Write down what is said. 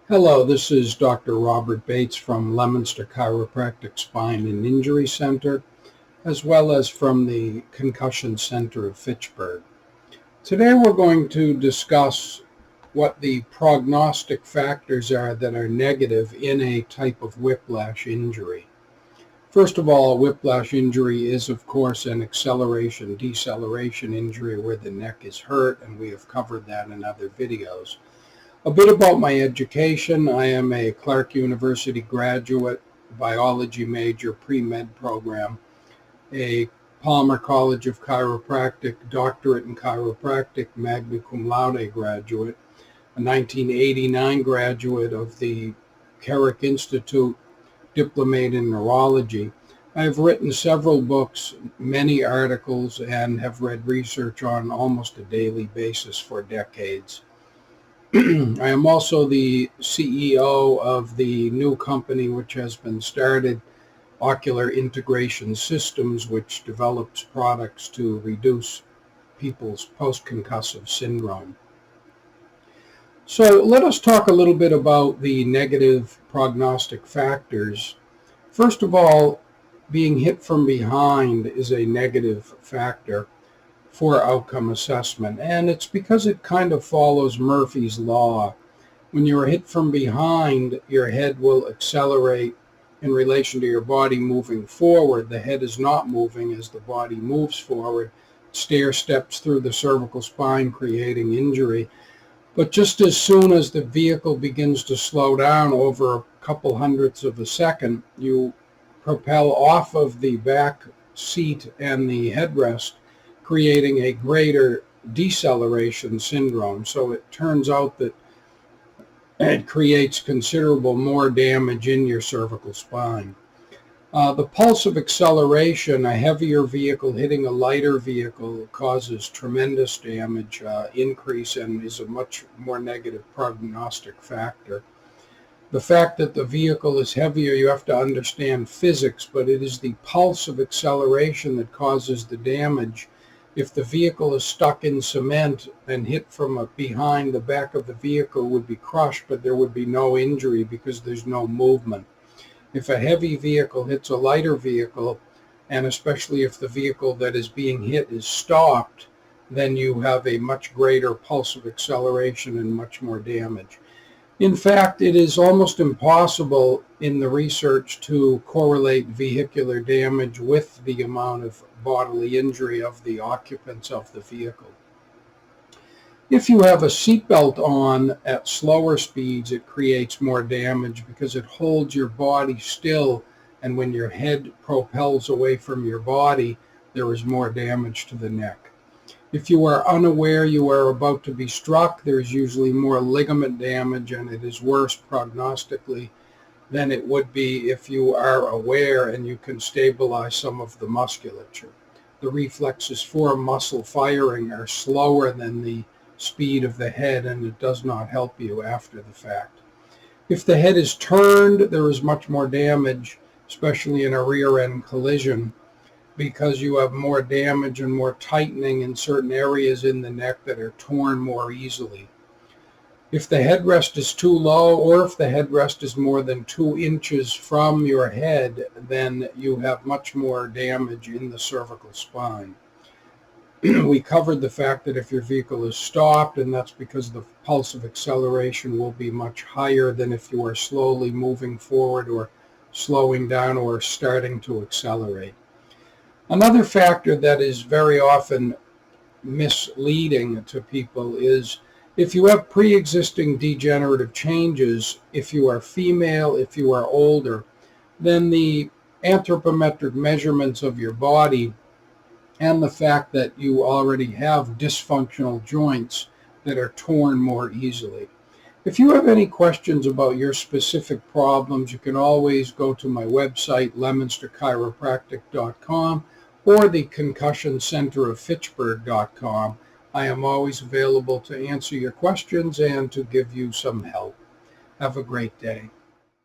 Hello, this is Dr. Robert Bates from Leominster Chiropractic Spine and Injury Center, as well as from the Concussion Center of Fitchburg. Today we're going to discuss what the prognostic factors are that are negative in a type of whiplash injury. First of all, whiplash injury is, of course, an acceleration-deceleration injury where the neck is hurt, and we have covered that in other videos. A bit about my education. I am a Clark University graduate, biology major, pre-med program, a Palmer College of Chiropractic, doctorate in chiropractic, magna cum laude graduate, a 1989 graduate of the Carrick Institute, diplomate in neurology. I have written several books, many articles, and have read research on almost a daily basis for decades. I am also the CEO of the new company which has been started, Ocular Integration Systems, which develops products to reduce people's post-concussive syndrome. So let us talk a little bit about the negative prognostic factors. First of all, being hit from behind is a negative factor for outcome assessment, and it's because it kind of follows Murphy's Law. When you're hit from behind, your head will accelerate in relation to your body moving forward. The head is not moving as the body moves forward. Stair steps through the cervical spine, creating injury. But just as soon as the vehicle begins to slow down over a couple hundredths of a second, you propel off of the back seat and the headrest, creating a greater deceleration syndrome. So it turns out that it creates considerable more damage in your cervical spine. The pulse of acceleration, a heavier vehicle hitting a lighter vehicle, causes tremendous damage, increase, and is a much more negative prognostic factor. The fact that the vehicle is heavier, you have to understand physics, but it is the pulse of acceleration that causes the damage. If the vehicle is stuck in cement and hit from behind, the back of the vehicle would be crushed, but there would be no injury because there's no movement. If a heavy vehicle hits a lighter vehicle, and especially if the vehicle that is being hit is stopped, then you have a much greater pulse of acceleration and much more damage. In fact, it is almost impossible in the research to correlate vehicular damage with the amount of bodily injury of the occupants of the vehicle. If you have a seatbelt on at slower speeds, it creates more damage because it holds your body still, and when your head propels away from your body, there is more damage to the neck. If you are unaware you are about to be struck, there is usually more ligament damage, and it is worse prognostically than it would be if you are aware and you can stabilize some of the musculature. The reflexes for muscle firing are slower than the speed of the head, and it does not help you after the fact. If the head is turned, there is much more damage, especially in a rear end collision, because you have more damage and more tightening in certain areas in the neck that are torn more easily. If the headrest is too low, or if the headrest is more than 2 inches from your head, then you have much more damage in the cervical spine. We covered the fact that if your vehicle is stopped, and that's because the pulse of acceleration will be much higher than if you are slowly moving forward or slowing down or starting to accelerate. Another factor that is very often misleading to people is if you have pre-existing degenerative changes, if you are female, if you are older, then the anthropometric measurements of your body and the fact that you already have dysfunctional joints that are torn more easily. If you have any questions about your specific problems, you can always go to my website, leominsterchiropractic.com, or the Concussion Center of Fitchburg.com. I am always available to answer your questions and to give you some help. Have a great day.